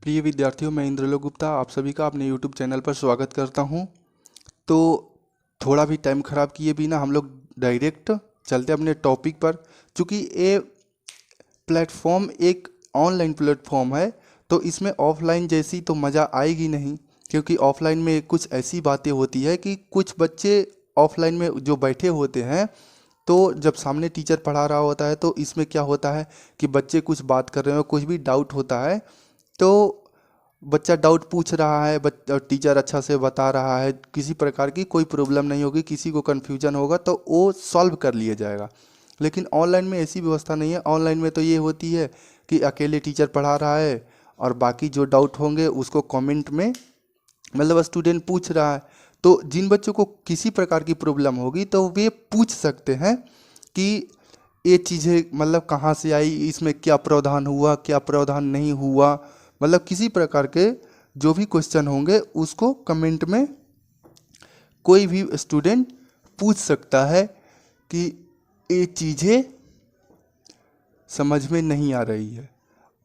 प्रिय विद्यार्थियों, मैं इंद्रलोक गुप्ता आप सभी का अपने YouTube चैनल पर स्वागत करता हूं। तो थोड़ा भी टाइम ख़राब किए बिना हम लोग डायरेक्ट चलते अपने टॉपिक पर। चूँकि ये प्लेटफॉर्म एक ऑनलाइन प्लेटफॉर्म है, तो इसमें ऑफलाइन जैसी तो मज़ा आएगी नहीं, क्योंकि ऑफलाइन में कुछ ऐसी बातें होती है कि कुछ बच्चे ऑफलाइन में जो बैठे होते हैं, तो जब सामने टीचर पढ़ा रहा होता है तो इसमें क्या होता है कि बच्चे कुछ बात कर रहे हो, कुछ भी डाउट होता है तो बच्चा डाउट पूछ रहा है, टीचर अच्छा से बता रहा है, किसी प्रकार की कोई प्रॉब्लम नहीं होगी, किसी को कन्फ्यूजन होगा तो वो सॉल्व कर लिया जाएगा। लेकिन ऑनलाइन में ऐसी व्यवस्था नहीं है। ऑनलाइन में तो ये होती है कि अकेले टीचर पढ़ा रहा है और बाकी जो डाउट होंगे उसको कमेंट में, मतलब स्टूडेंट पूछ रहा है, तो जिन बच्चों को किसी प्रकार की प्रॉब्लम होगी तो वे पूछ सकते हैं कि ये चीज़ें मतलब कहाँ से आई, इसमें क्या प्रावधान हुआ, क्या प्रावधान नहीं हुआ, मतलब किसी प्रकार के जो भी क्वेश्चन होंगे उसको कमेंट में कोई भी स्टूडेंट पूछ सकता है कि ये चीज़ें समझ में नहीं आ रही है।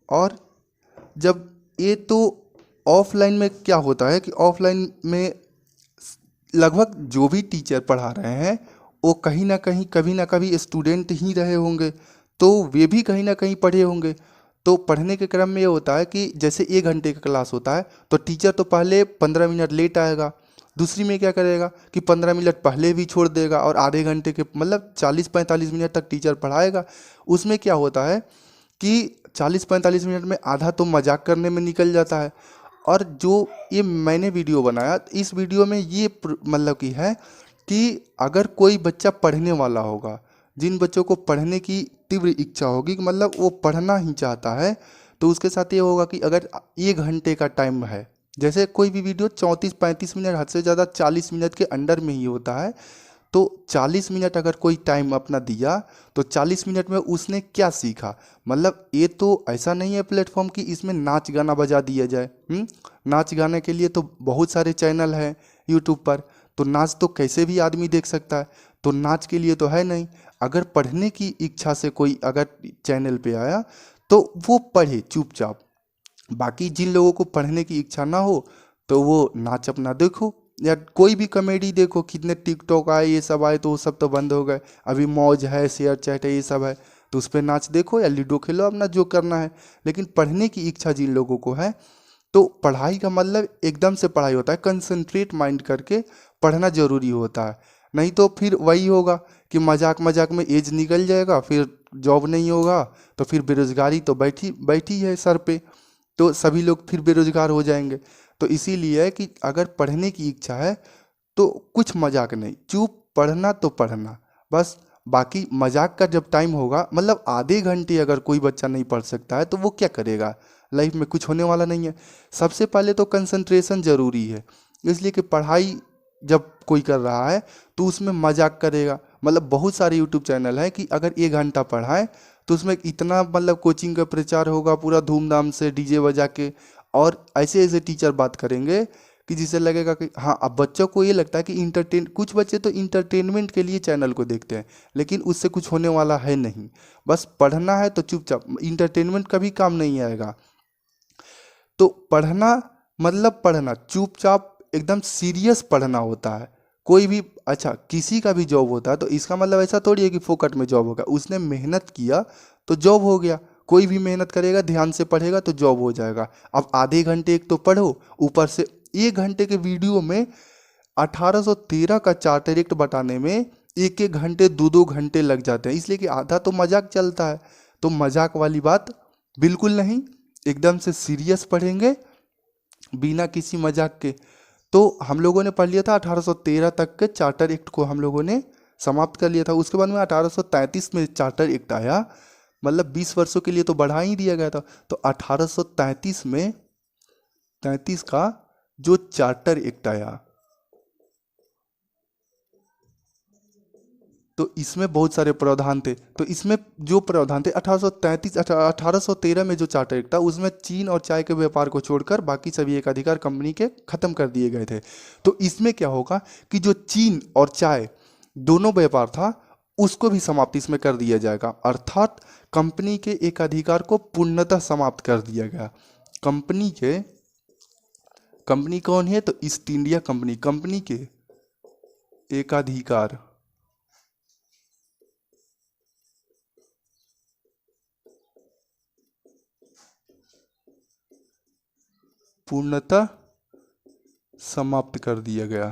और जब ये तो ऑफलाइन में क्या होता है कि ऑफलाइन में लगभग जो भी टीचर पढ़ा रहे हैं वो कहीं ना कहीं कभी ना कभी स्टूडेंट ही रहे होंगे, तो वे भी कहीं ना कहीं पढ़े होंगे। तो पढ़ने के क्रम में ये होता है कि जैसे 1 घंटे का क्लास होता है तो टीचर तो पहले 15 मिनट लेट आएगा, दूसरी में क्या करेगा कि 15 मिनट पहले भी छोड़ देगा और आधे घंटे के मतलब 40-45 मिनट तक टीचर पढ़ाएगा। उसमें क्या होता है कि 40-45 मिनट में आधा तो मजाक करने में निकल जाता है। और जो ये मैंने वीडियो बनाया, इस वीडियो में ये मतलब की है कि अगर कोई बच्चा पढ़ने वाला होगा, जिन बच्चों को पढ़ने की तीव्र इच्छा होगी कि मतलब वो पढ़ना ही चाहता है, तो उसके साथ ये होगा कि अगर 1 घंटे का टाइम है, जैसे कोई भी वीडियो 34-35 मिनट, हद से ज़्यादा 40 मिनट के अंडर में ही होता है, तो 40 मिनट अगर कोई टाइम अपना दिया तो 40 मिनट में उसने क्या सीखा। मतलब ये तो ऐसा नहीं है प्लेटफॉर्म कि इसमें नाच गाना बजा दिया जाए। नाच गाने के लिए तो बहुत सारे चैनल हैं यूट्यूब पर, तो नाच तो कैसे भी आदमी देख सकता है, तो नाच के लिए तो है नहीं। अगर पढ़ने की इच्छा से कोई अगर चैनल पे आया तो वो पढ़े चुपचाप। बाकी जिन लोगों को पढ़ने की इच्छा ना हो तो वो नाच अपना देखो, या कोई भी कॉमेडी देखो। कितने टिकटॉक आए, ये सब आए तो वो सब तो बंद हो गए। अभी मौज है, शेयर चैट है, ये सब है, तो उस पर नाच देखो या लूडो खेलो, अपना जो करना है। लेकिन पढ़ने की इच्छा जिन लोगों को है, तो पढ़ाई का मतलब एकदम से पढ़ाई होता है, कंसंट्रेट माइंड करके पढ़ना जरूरी होता है। नहीं तो फिर वही होगा कि मजाक मजाक में एज निकल जाएगा, फिर जॉब नहीं होगा, तो फिर बेरोजगारी तो बैठी बैठी है सर पे, तो सभी लोग फिर बेरोजगार हो जाएंगे। तो इसीलिए है कि अगर पढ़ने की इच्छा है तो कुछ मजाक नहीं, चुप पढ़ना तो पढ़ना बस। बाकी मजाक का जब टाइम होगा, मतलब आधे घंटे अगर कोई बच्चा नहीं पढ़ सकता है तो वो क्या करेगा, लाइफ में कुछ होने वाला नहीं है। सबसे पहले तो कंसंट्रेशन ज़रूरी है, इसलिए कि पढ़ाई जब कोई कर रहा है तो उसमें मजाक करेगा। मतलब बहुत सारे यूट्यूब चैनल हैं कि अगर 1 घंटा पढ़ाए तो उसमें इतना मतलब कोचिंग का प्रचार होगा पूरा धूमधाम से डीजे बजा के, और ऐसे ऐसे टीचर बात करेंगे कि जिससे लगेगा कि हाँ। अब बच्चों को ये लगता है कि कुछ बच्चे तो इंटरटेनमेंट के लिए चैनल को देखते हैं, लेकिन उससे कुछ होने वाला है नहीं। बस पढ़ना है तो चुपचाप, इंटरटेनमेंट कभी काम नहीं आएगा। तो पढ़ना मतलब पढ़ना चुपचाप, एकदम सीरियस पढ़ना होता है। कोई भी, अच्छा किसी का भी जॉब होता है तो इसका मतलब ऐसा थोड़ी है कि फोकट में जॉब होगा। उसने मेहनत किया तो जॉब हो गया। कोई भी मेहनत करेगा, ध्यान से पढ़ेगा तो जॉब हो जाएगा। अब आधे घंटे एक तो पढ़ो, ऊपर से 1 घंटे के वीडियो में 1813 का चार्टर एक्ट बताने में 1-1 घंटे 2-2 घंटे लग जाते हैं, इसलिए कि आधा तो मजाक चलता है। तो मजाक वाली बात बिल्कुल नहीं, एकदम से सीरियस पढ़ेंगे बिना किसी मजाक के। तो हम लोगों ने पढ़ लिया था 1813 तक के चार्टर एक्ट को हम लोगों ने समाप्त कर लिया था। उसके बाद में 1833 में चार्टर एक्ट आया, मतलब 20 वर्षों के लिए तो बढ़ा ही दिया गया था। तो 1833 में 33 का जो चार्टर एक्ट आया, तो इसमें बहुत सारे प्रावधान थे। तो इसमें जो प्रावधान थे 1813 में जो चार्टर एक्ट था, उसमें चीन और चाय के व्यापार को छोड़कर बाकी सभी एकाधिकार कंपनी के खत्म कर दिए गए थे। तो इसमें क्या होगा कि जो चीन और चाय दोनों व्यापार था उसको भी समाप्ति इसमें कर दिया जाएगा, अर्थात कंपनी के एकाधिकार को पूर्णतः समाप्त कर दिया गया। कंपनी के, कंपनी कौन है तो ईस्ट इंडिया कंपनी, कंपनी के एकाधिकार पूर्णतः समाप्त कर दिया गया।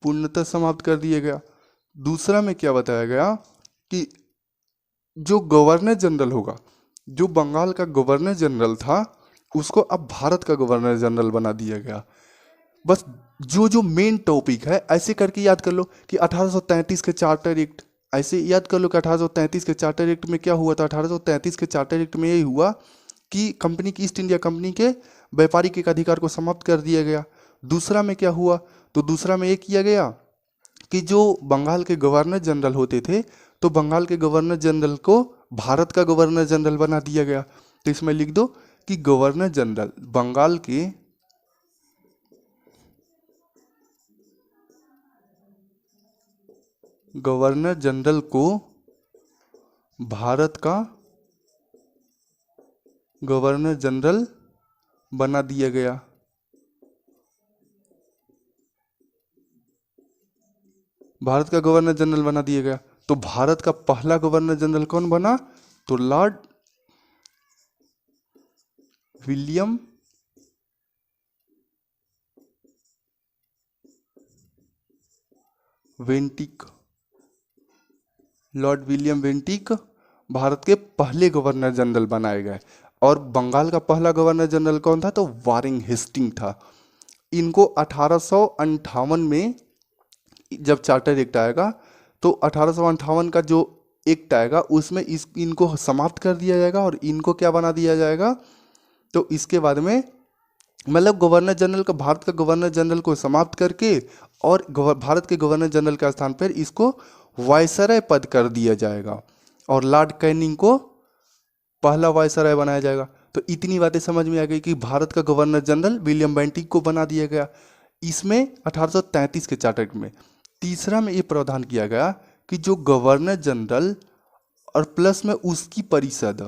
पूर्णतः समाप्त कर दिया गया। दूसरा में क्या बताया गया कि जो गवर्नर जनरल होगा, जो बंगाल का गवर्नर जनरल था, उसको अब भारत का गवर्नर जनरल बना दिया गया। बस जो जो मेन टॉपिक है ऐसे करके याद कर लो कि 1833 के चार्टर एक्ट, ऐसे याद कर लो कि 1833 के चार्टर एक्ट में क्या हुआ था। 1833 के चार्टर एक्ट में यही हुआ कि कंपनी की, ईस्ट इंडिया कंपनी के व्यापारिक एकाधिकार को समाप्त कर दिया गया। दूसरा में क्या हुआ तो दूसरा में ये किया गया कि जो बंगाल के गवर्नर जनरल होते थे, तो बंगाल के गवर्नर जनरल को भारत का गवर्नर जनरल बना दिया गया। तो इसमें लिख दो कि गवर्नर जनरल, बंगाल के गवर्नर जनरल को भारत का गवर्नर जनरल बना दिया गया। भारत का गवर्नर जनरल बना दिया गया। तो भारत का पहला गवर्नर जनरल कौन बना तो Lord William वेंटिक। Lord William वेंटिक Bharat के पहले गवर्नर जनरल बनाए गए। और बंगाल का पहला गवर्नर जनरल कौन था तो वारिंग हेस्टिंग था। इनको 1858 में जब चार्टर एक्ट आएगा तो 1858 का जो एक्ट आएगा उसमें इनको समाप्त कर दिया जाएगा और इनको क्या बना दिया जाएगा तो इसके बाद में मतलब गवर्नर जनरल का, भारत का गवर्नर जनरल को समाप्त करके और भारत के गवर्नर जनरल के स्थान पर इसको वायसराय पद कर दिया जाएगा और लॉर्ड कैनिंग को पहला वायसराय बनाया जाएगा। तो इतनी बातें समझ में आ गई कि भारत का गवर्नर जनरल विलियम बेंटिक को बना दिया गया इसमें 1833 के चार्टर में। तीसरा में ये प्रावधान किया गया कि जो गवर्नर जनरल और प्लस में उसकी परिषद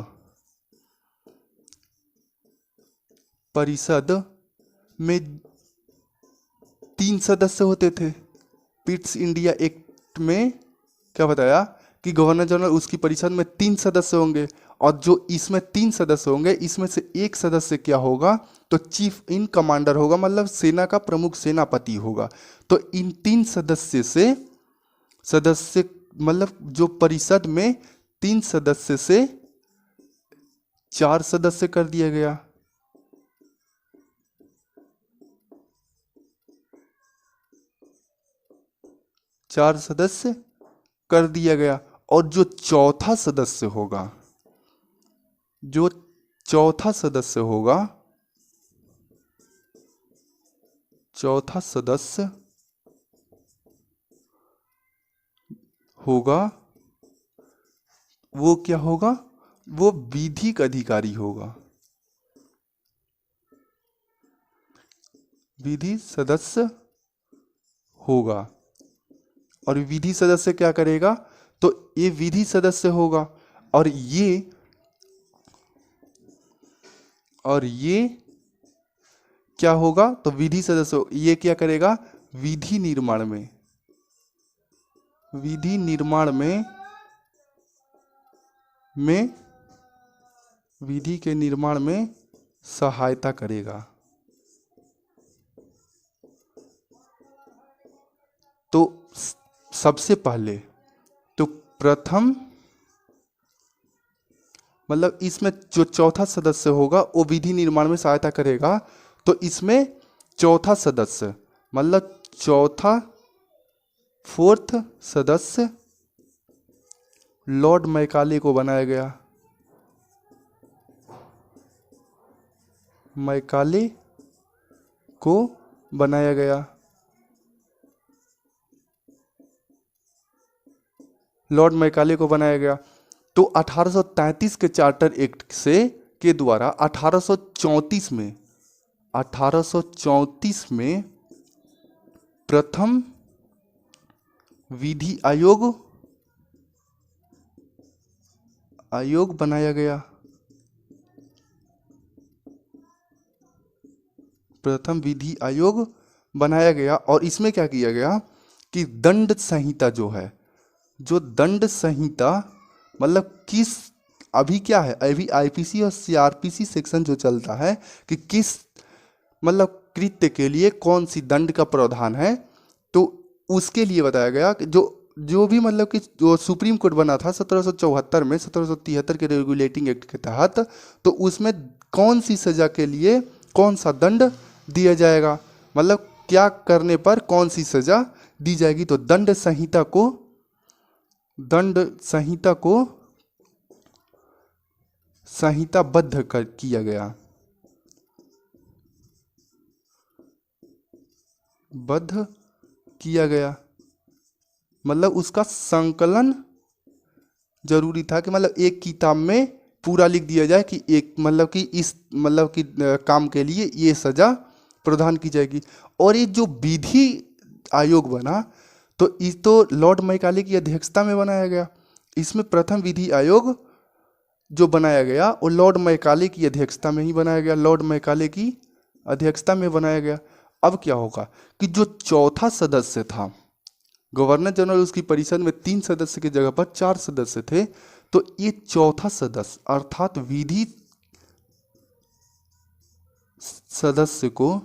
में 3 सदस्य होते थे। पिट्स इंडिया एक्ट में क्या बताया कि गवर्नर जनरल उसकी परिषद में 3 सदस्य होंगे और जो इसमें 3 सदस्य होंगे इसमें से एक सदस्य क्या होगा तो चीफ इन कमांडर होगा, मतलब सेना का प्रमुख सेनापति होगा। तो इन 3 सदस्य मतलब जो परिषद में 3 सदस्य से 4 सदस्य कर दिया गया। चार सदस्य कर दिया गया और जो चौथा सदस्य होगा, जो चौथा सदस्य होगा, चौथा सदस्य होगा वो क्या होगा वो विधिक अधिकारी होगा। विधि सदस्य होगा और विधि सदस्य क्या करेगा तो ये विधि सदस्य होगा और ये क्या होगा तो विधि सदस्य ये क्या करेगा विधि निर्माण में विधि के निर्माण में सहायता करेगा। तो सबसे पहले तो प्रथम मतलब इसमें जो चौथा सदस्य होगा वो विधि निर्माण में सहायता करेगा। तो इसमें चौथा सदस्य मतलब चौथा 4th सदस्य लॉर्ड मैकाले को बनाया गया। मैकाले को बनाया गया। लॉर्ड मैकाले को बनाया गया। तो 1833 के चार्टर एक्ट से के द्वारा 1834 में प्रथम विधि आयोग आयोग बनाया गया। प्रथम विधि आयोग बनाया गया और इसमें क्या किया गया कि दंड संहिता जो है, जो दंड संहिता मतलब किस, अभी क्या है, अभी आईपीसी और सीआरपीसी सेक्शन जो चलता है कि किस मतलब कृत्य के लिए कौन सी दंड का प्रावधान है, तो उसके लिए बताया गया कि जो जो भी मतलब कि जो सुप्रीम कोर्ट बना था 1774 में, 1773 के रेगुलेटिंग एक्ट के तहत, तो उसमें कौन सी सजा के लिए कौन सा दंड दिया जाएगा, मतलब क्या करने पर कौन सी सजा दी जाएगी, तो दंड संहिता को संहिताबद्ध कर किया गया, बद्ध किया गया, मतलब उसका संकलन जरूरी था कि मतलब एक किताब में पूरा लिख दिया जाए कि एक मतलब कि इस मतलब कि काम के लिए ये सजा प्रदान की जाएगी। और ये जो विधि आयोग बना, तो इस तो लॉर्ड मैकाले की अध्यक्षता में बनाया गया। इसमें प्रथम विधि आयोग जो बनाया गया वो लॉर्ड मैकाले की अध्यक्षता में ही बनाया गया, लॉर्ड मैकाले की अध्यक्षता में बनाया गया। अब क्या होगा कि जो चौथा सदस्य था, गवर्नर जनरल उसकी परिषद में 3 सदस्य की जगह पर 4 सदस्य थे, तो ये चौथा सदस्य अर्थात विधि सदस्य को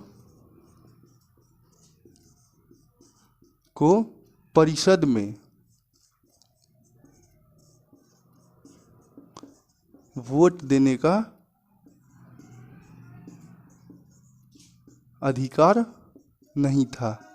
परिषद में वोट देने का अधिकार नहीं था।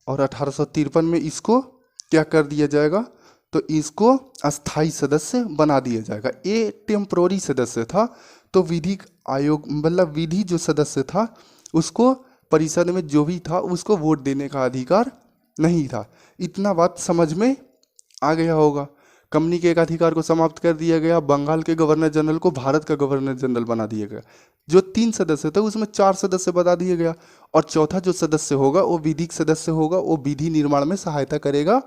और 1853 में इसको क्या कर दिया जाएगा, तो इसको अस्थाई सदस्य बना दिया जाएगा। ये टेम्पोररी सदस्य था, तो विधि आयोग मतलब विधि जो सदस्य था उसको परिषद में जो भी था उसको वोट देने का अधिकार नहीं था। इतना बात समझ में आ गया होगा। कंपनी के एक अधिकार को समाप्त कर दिया गया, बंगाल के गवर्नर जनरल को भारत का गवर्नर जनरल बना दिया गया। जो 3 सदस्य थे उसमें 4 सदस्य बता दिया गया, और चौथा जो सदस्य होगा वो विधिक सदस्य होगा, वो विधि निर्माण में सहायता करेगा।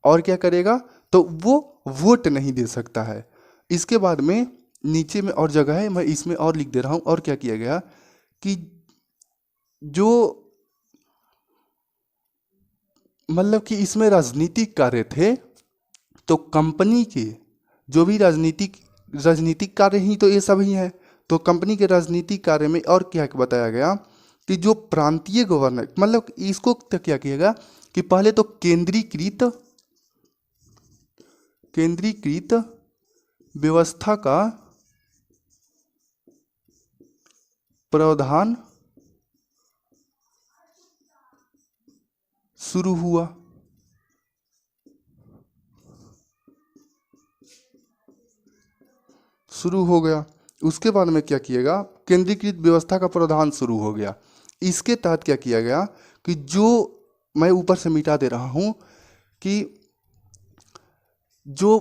और क्या करेगा, तो वो वोट नहीं दे सकता है। इसके बाद में नीचे में और जगह है, मैं इसमें और लिख दे रहा हूँ। और क्या किया गया कि जो मतलब कि इसमें राजनीतिक कार्य थे, तो कंपनी के जो भी राजनीतिक कार्य ही तो ये सब ही है। तो कंपनी के राजनीतिक कार्य में और क्या बताया गया कि जो प्रांतीय गवर्नर मतलब इसको तो क्या किया कि पहले तो केंद्रीकृत व्यवस्था का प्रावधान शुरू हो गया। उसके बाद में क्या किएगा, केंद्रीकृत व्यवस्था का प्रावधान शुरू हो गया। इसके तहत क्या किया गया कि जो मैं ऊपर से मिटा दे रहा हूं कि जो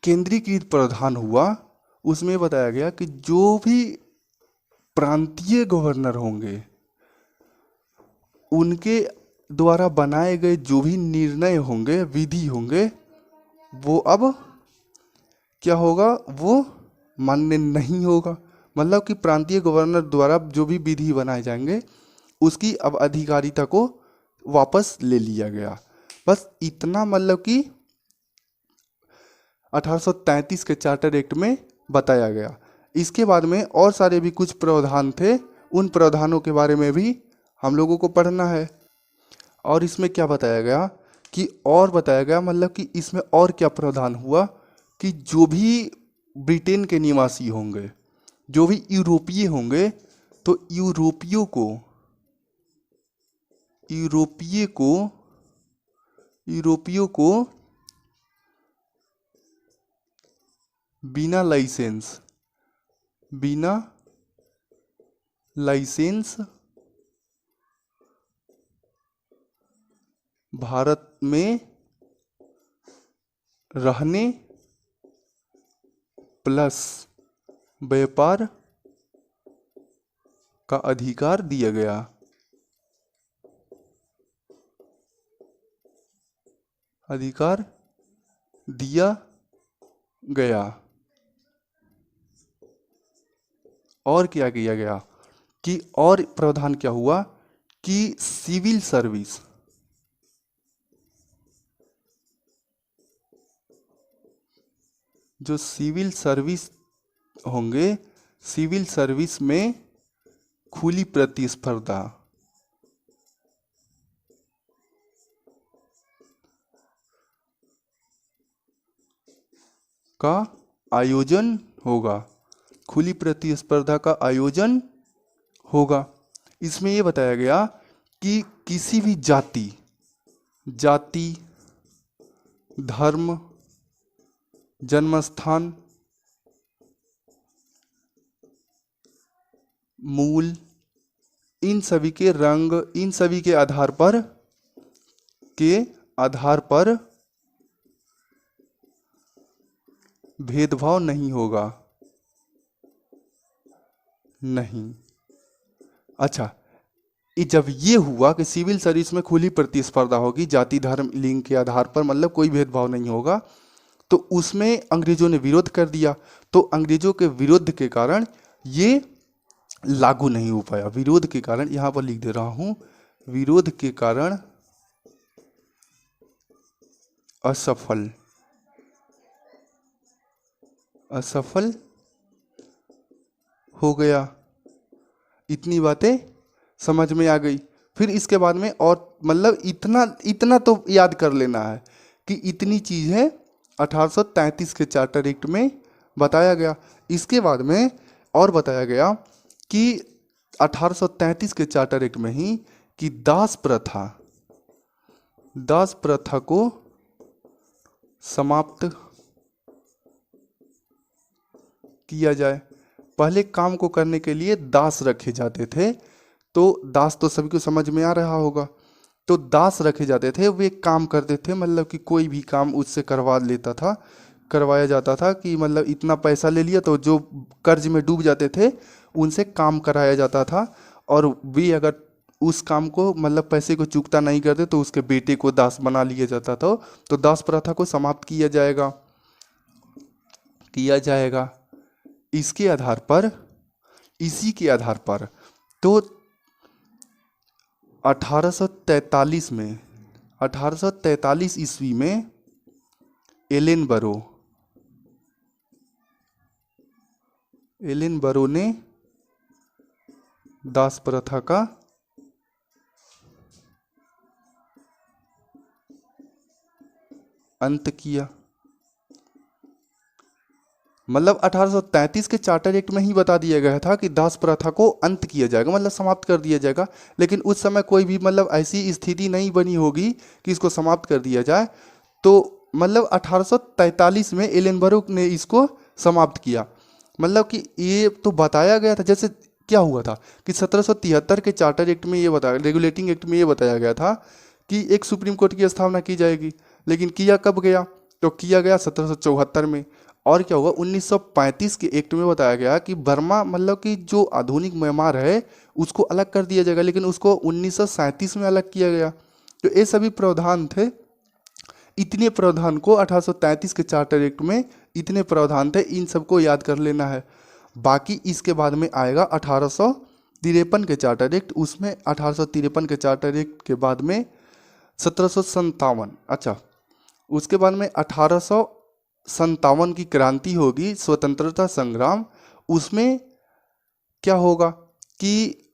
केंद्रीकृत प्रावधान हुआ उसमें बताया गया कि जो भी प्रांतीय गवर्नर होंगे उनके द्वारा बनाए गए जो भी निर्णय होंगे, विधि होंगे, वो अब क्या होगा, वो मान्य नहीं होगा। मतलब कि प्रांतीय गवर्नर द्वारा जो भी विधि बनाए जाएंगे उसकी अब अधिकारिता को वापस ले लिया गया। बस इतना मतलब कि 1833 के चार्टर एक्ट में बताया गया। इसके बाद में और सारे भी कुछ प्रावधान थे, उन प्रावधानों के बारे में भी हम लोगों को पढ़ना है। और इसमें क्या बताया गया कि और बताया गया मतलब कि इसमें और क्या प्रावधान हुआ कि जो भी ब्रिटेन के निवासी होंगे, जो भी यूरोपीय होंगे, तो यूरोपियों को बिना लाइसेंस भारत में रहने प्लस व्यापार का अधिकार दिया गया। अधिकार दिया गया। और क्या किया गया कि और प्रावधान क्या हुआ कि सिविल सर्विस, जो सिविल सर्विस होंगे, सिविल सर्विस में खुली प्रतिस्पर्धा का आयोजन होगा। खुली प्रतिस्पर्धा का आयोजन होगा। इसमें यह बताया गया कि किसी भी जाति, धर्म, जन्मस्थान, मूल, इन सभी के रंग, इन सभी के आधार पर भेदभाव नहीं होगा। नहीं। अच्छा, जब ये हुआ कि सिविल सर्विस में खुली प्रतिस्पर्धा होगी, जाति, धर्म, लिंग के आधार पर, मतलब कोई भेदभाव नहीं होगा, तो उसमें अंग्रेजों ने विरोध कर दिया। तो अंग्रेजों के विरोध के कारण ये लागू नहीं हो पाया। विरोध के कारण, यहां पर लिख दे रहा हूं, विरोध के कारण असफल हो गया। इतनी बातें समझ में आ गई। फिर इसके बाद में और मतलब इतना तो याद कर लेना है कि इतनी चीज है 1833 के चार्टर एक्ट में बताया गया। इसके बाद में और बताया गया कि 1833 के चार्टर एक्ट में ही कि दास प्रथा को समाप्त किया जाए। पहले काम को करने के लिए दास रखे जाते थे, तो दास तो सभी को समझ में आ रहा होगा। तो दास रखे जाते थे, वे काम करते थे, मतलब कि कोई भी काम उससे करवाया जाता था कि मतलब इतना पैसा ले लिया, तो जो कर्ज में डूब जाते थे उनसे काम कराया जाता था। और वे अगर उस काम को मतलब पैसे को चुकता नहीं करते तो उसके बेटे को दास बना लिया जाता था। तो दास प्रथा को समाप्त किया जाएगा। इसी के आधार पर तो 1843 ईस्वी में एलेन बरो ने दास प्रथा का अंत किया। मतलब 1833 के चार्टर एक्ट में ही बता दिया गया था कि दास प्रथा को अंत किया जाएगा, मतलब समाप्त कर दिया जाएगा। लेकिन उस समय कोई भी मतलब ऐसी स्थिति नहीं बनी होगी कि इसको समाप्त कर दिया जाए। तो मतलब 1843 में एलेनबरो ने इसको समाप्त किया। मतलब कि ये तो बताया गया था, जैसे क्या हुआ था कि 1773 के चार्टर एक्ट में ये रेगुलेटिंग एक्ट में ये बताया गया था कि एक सुप्रीम कोर्ट की स्थापना की जाएगी। लेकिन किया कब गया? तो किया गया 1774 में। और क्या हुआ? 1935 के एक्ट में बताया गया कि बर्मा मतलब कि जो आधुनिक म्यांमार है उसको अलग कर दिया जाएगा, लेकिन उसको 1937 में अलग किया गया। तो ये सभी प्रावधान थे। इतने प्रावधान को 1833 के चार्टर एक्ट में इतने प्रावधान थे, इन सबको याद कर लेना है। बाकी इसके बाद में आएगा 1853 के चार्टर एक्ट। उसमें 1853 के चार्टर एक्ट के बाद में 1757, अच्छा उसके बाद में 1857 की क्रांति होगी, स्वतंत्रता संग्राम। उसमें क्या होगा कि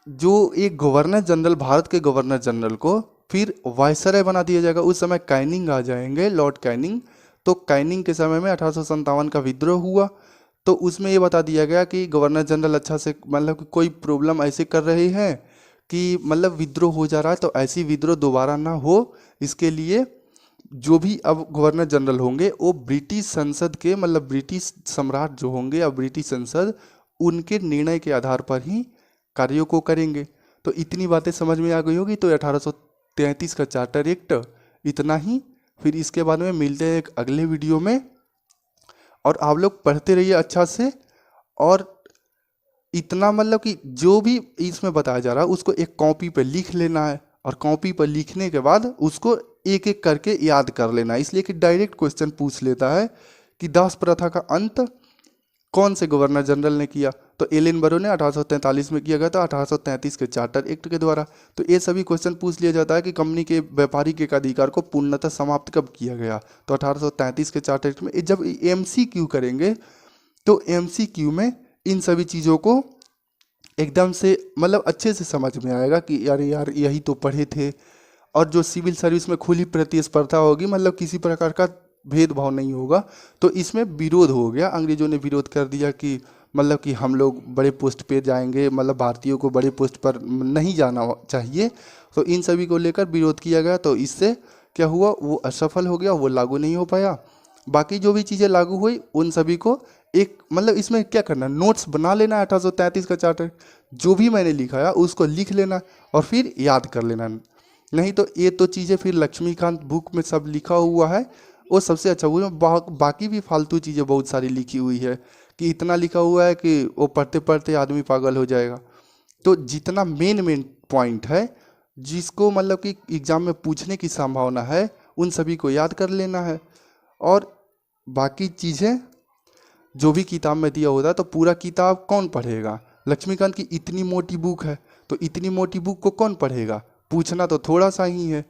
जो एक गवर्नर जनरल, भारत के गवर्नर जनरल को फिर वायसराय बना दिया जाएगा। उस समय कैनिंग आ जाएंगे, लॉर्ड कैनिंग। तो कैनिंग के समय में 1857 का विद्रोह हुआ। तो उसमें ये बता दिया गया कि गवर्नर जनरल अच्छा से मतलब कि कोई प्रॉब्लम ऐसे कर रहे हैं कि मतलब विद्रोह हो जा रहा है, तो ऐसी विद्रोह दोबारा ना हो, इसके लिए जो भी अब गवर्नर जनरल होंगे वो ब्रिटिश संसद के मतलब ब्रिटिश सम्राट जो होंगे या ब्रिटिश संसद, उनके निर्णय के आधार पर ही कार्यों को करेंगे। तो इतनी बातें समझ में आ गई होगी। तो 1833 का चार्टर एक्ट इतना ही। फिर इसके बाद में मिलते हैं एक अगले वीडियो में, और आप लोग पढ़ते रहिए अच्छा से। और इतना मतलब कि जो भी इसमें बताया जा रहा है उसको एक कॉपी पर लिख लेना है, और कॉपी पर लिखने के बाद उसको एक एक करके याद कर लेना, इसलिए कि डायरेक्ट क्वेश्चन पूछ लेता है कि दास प्रथा का अंत कौन से गवर्नर जनरल ने किया। तो एलन बरो ने 1843 में किया गया था, 1833 के चार्टर एक्ट के द्वारा। तो ये सभी क्वेश्चन पूछ लिया जाता है कि कंपनी के व्यापारी के अधिकार को पूर्णतः समाप्त कब किया गया, तो 1833 के चार्टर एक्ट में। जब MCQ करेंगे तो MCQ में इन सभी चीज़ों को एकदम से मतलब अच्छे से समझ में आएगा कि यार यही तो पढ़े थे। और जो सिविल सर्विस में खुली प्रतिस्पर्धा होगी, मतलब किसी प्रकार का भेदभाव नहीं होगा, तो इसमें विरोध हो गया, अंग्रेजों ने विरोध कर दिया कि मतलब कि हम लोग बड़े पोस्ट पे जाएंगे, मतलब भारतीयों को बड़े पोस्ट पर नहीं जाना चाहिए। तो इन सभी को लेकर विरोध किया गया, तो इससे क्या हुआ, वो असफल हो गया, वो लागू नहीं हो पाया। बाकी जो भी चीज़ें लागू हुई उन सभी को एक मतलब इसमें क्या करना, नोट्स बना लेना है 1833 का चार्टर, जो भी मैंने लिखा है उसको लिख लेना और फिर याद कर लेना। नहीं तो ये तो चीज़ें फिर लक्ष्मीकांत बुक में सब लिखा हुआ है, वो सबसे अच्छा हुआ। बाकी भी फालतू चीज़ें बहुत सारी लिखी हुई है कि इतना लिखा हुआ है कि वो पढ़ते पढ़ते आदमी पागल हो जाएगा। तो जितना मेन पॉइंट है जिसको मतलब कि एग्ज़ाम में पूछने की संभावना है उन सभी को याद कर लेना है। और बाकी चीज़ें जो भी किताब में दिया होता है तो पूरा किताब कौन पढ़ेगा, लक्ष्मीकांत की इतनी मोटी बुक है, तो इतनी मोटी बुक को कौन पढ़ेगा, पूछना तो थोड़ा सा ही है।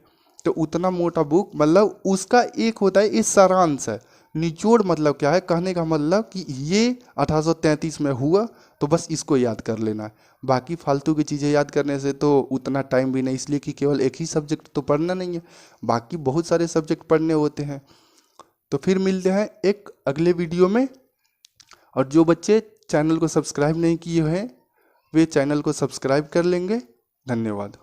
तो उतना मोटा बुक मतलब उसका एक होता है, ये सारांश है, निचोड़ मतलब क्या है, कहने का मतलब कि ये 1833 में हुआ तो बस इसको याद कर लेना है। बाकी फालतू की चीज़ें याद करने से तो उतना टाइम भी नहीं, इसलिए कि केवल एक ही सब्जेक्ट तो पढ़ना नहीं है, बाकी बहुत सारे सब्जेक्ट पढ़ने होते हैं। तो फिर मिलते हैं एक अगले वीडियो में। और जो बच्चे चैनल को सब्सक्राइब नहीं किए हैं वे चैनल को सब्सक्राइब कर लेंगे। धन्यवाद।